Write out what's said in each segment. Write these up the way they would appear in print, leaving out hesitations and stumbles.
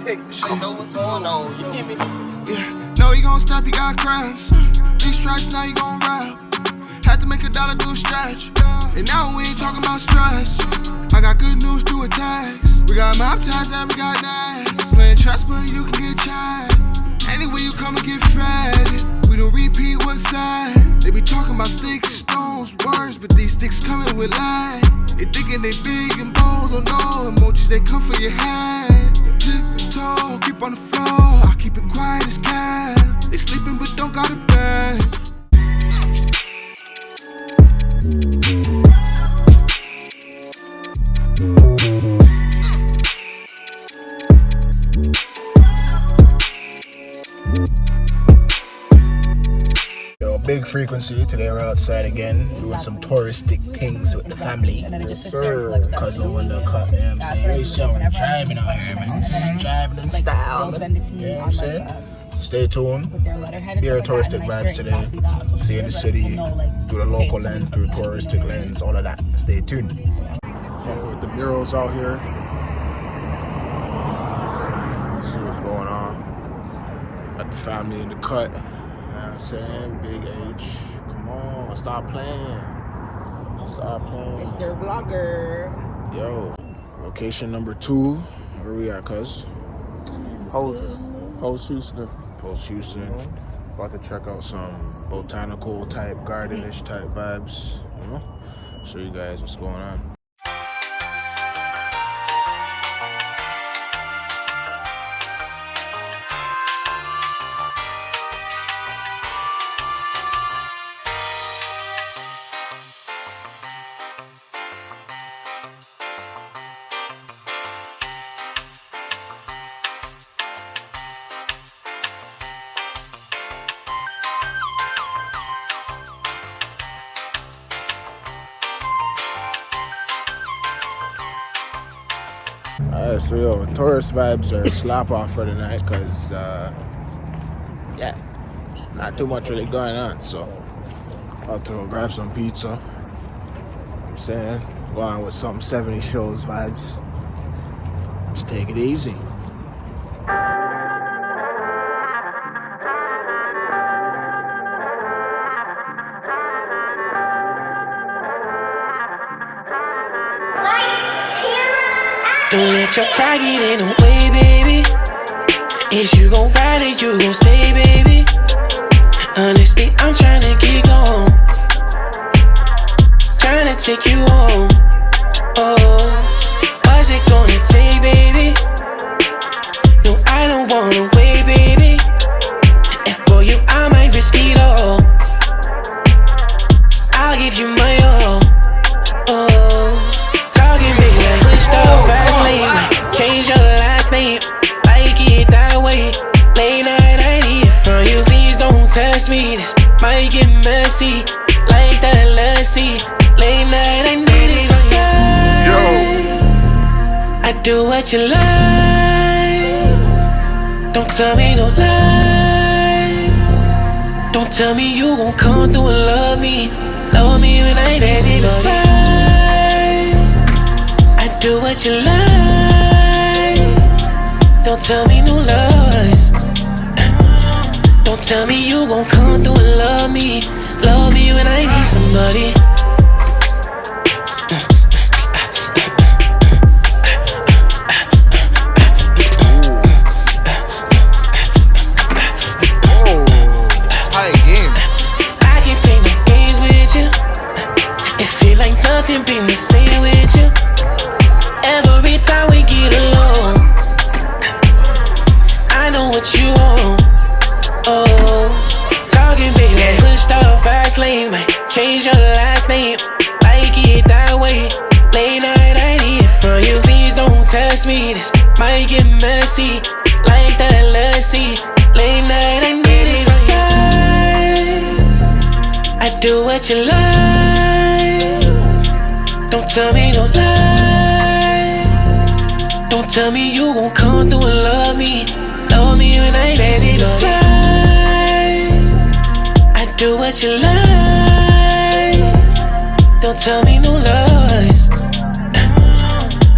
text and shit. Know what's going on, you hear me? Yeah, no, you gon' stop, you got crabs. These stripes, now you gon' rap. Had to make $1 do a stretch. And now we ain't talking about stress. I got good news through a text. We got mob ties and we got nags. Playing trust, but you can get chat. Anyway, you come and get fed. We don't repeat what's said. They be talking about sticks, stones, words, but these sticks coming with lag. They thinking they big and bold, don't know emojis, they come for your head. Tiptoe, keep on the floor, I keep it quiet as cat. They sleeping but don't go to bed. Big frequency. Today we're outside again doing some touristic things with the family. Yes, sir. Cause of when the cut, you know what I'm saying? Very show and driving out here, man. Driving in style. You know what I'm saying? So stay tuned. Here are touristic vibes today. Seeing the city through the local lens, through touristic lens, all of that. Stay tuned. So with the murals out here. See what's going on. Got the family in the cut. You know what I'm saying? Big H. Come on, stop playing. Stop playing. It's their vlogger. Yo, location number 2. Where we at, cuz? Post Houston. Post Houston. About to check out some botanical type, gardenish type vibes. You know? Show you guys what's going on. Alright, so yo, tourist vibes are slap off for the night because, yeah, not too much really going on. So, about to go grab some pizza. You know what I'm saying, going with some 70 shows vibes. Just take it easy. Don't let your pride get in the way, baby. Is you gon' ride it, you gon' stay, baby. Honestly, I'm tryna get gone. Tryna take you home. Oh, what's it gonna take, baby? No, I don't wanna wait, baby. And for you, I might risk it all. I'll give you my all. Oh, talking big like push off fast lane, like change your last name, like it that way. Late night, I need it from you. Please don't test me, this might get messy. Like that, let's see. Late night, I need it from you. I do what you like. Don't tell me no lie. Don't tell me you gon' come through and love me. Love me when I need somebody. I do what you like. Don't tell me no lies. Don't tell me you gon' come through and love me. Love me when I need somebody. Nothing be the same with you. Every time we get along, I know what you want. Oh, talking big like pushed off fast lane, might change your last name, like it that way. Late night, I need it from you. Please don't test me, this might get messy. Like that, let's see. Late night, I need it from you. I do what you like. Don't tell me no lie. Don't tell me you gon' come through and love me. Love me when I need somebody. I do what you like. Don't tell me no lies.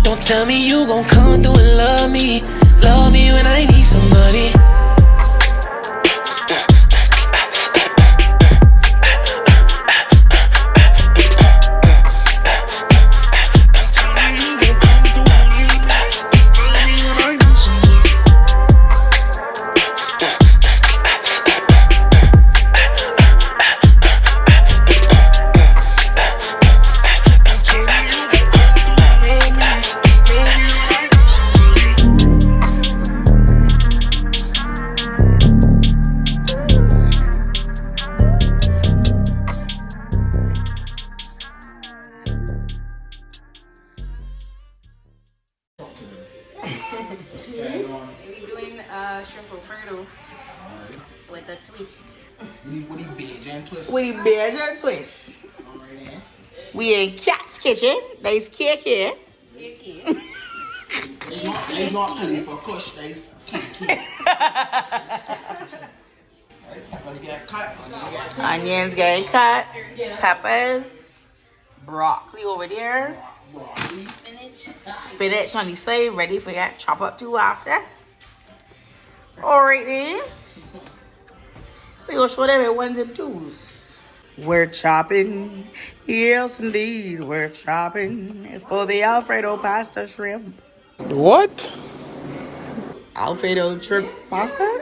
Don't tell me you gon' come through and love me. Love me me when I need somebody. We're doing shrimp alfredo with a twist. Woody Bajan twist. With the Bajan twist. We in Cat's kitchen. There's cake here. There's not cutting for kush. There's cake. Let's get cut. Onions getting cut. Peppers. Broccoli over there. Spinach on the side. Ready for that. Chop up too after. Alright then. We gonna show them at ones and twos. We're chopping. Yes indeed. We're chopping for the Alfredo pasta shrimp. What? Alfredo shrimp pasta?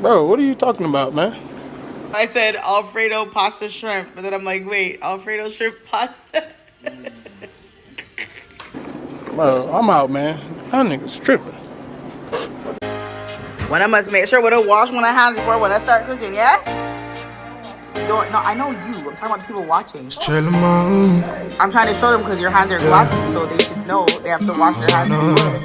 Bro, what are you talking about, man? I said Alfredo pasta shrimp, but then I'm like, wait, Alfredo shrimp pasta? Bro, I'm out, man. That nigga's tripping. When I must make sure when I wash my hands before when I start cooking, yeah? Don't, no, I know you. I'm talking about the people watching. I'm trying to show them because your hands are glossy, so they should know they have to wash their hands before.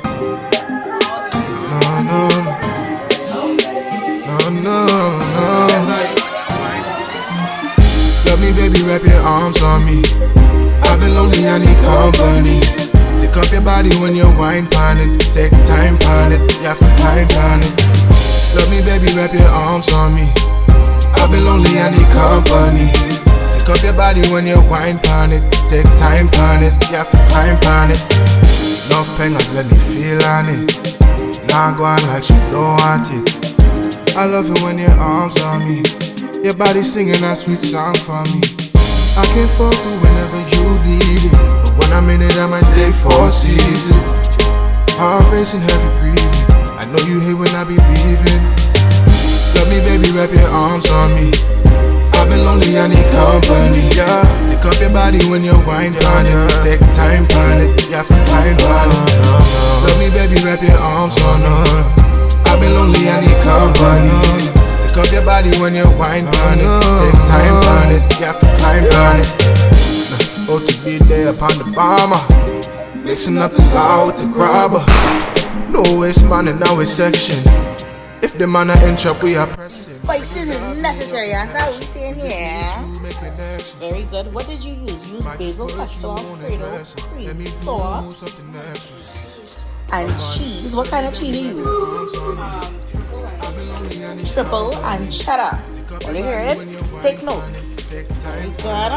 Love me, baby, wrap your arms on me. I've been lonely, I need company. Take up your body when you wine pan it. Take time pan it, yeah, for time pan it. Love me, baby, wrap your arms on me. I've been lonely, I need company. Take up your body when you wine pan it. Take time pan it, yeah, for time pan it. Enough pengas, let me feel on it. Now go on like you don't want it. I love it when your arms on me. Your body singing a sweet song for me. I can fall through whenever you need it, but when I'm in it, I might stay for seasons. Heart racing, heavy breathing. I know you hate when I be leaving. Love me, baby, wrap your arms on me. I've been lonely, I need company, yeah. Take up your body when you wine on it. Take time on it, yeah, for time on it. Love me, baby, wrap your arms on it. I've been lonely, I need company. Take up your body when you wine on it. Take time on it, yeah, for time on it. Oh, to be there upon the bomber. Mixing up the law with the grabber. No waste man in our section. If the man are in trouble, we are pressing. Spices is necessary, that's how we say in here. Very good. What did you use? Use basil, pesto, alfredo, cream, sauce, and cheese. What kind of cheese do you use? Triple and cheddar. When you hear it, take notes. Very good.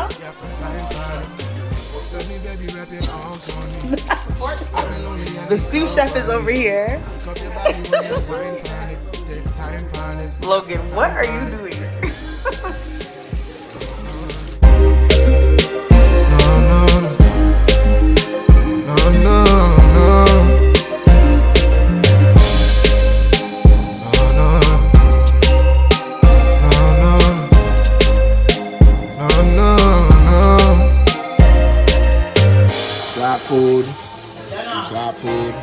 The sous chef is over here. Logan, what are you doing? Slap food. Slap food.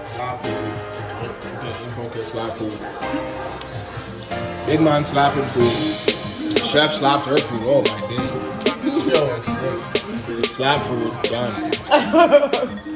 Slap food. Okay, slap food. Big man slapping food. Chef slapped her food. Oh my days. Slap food. Done.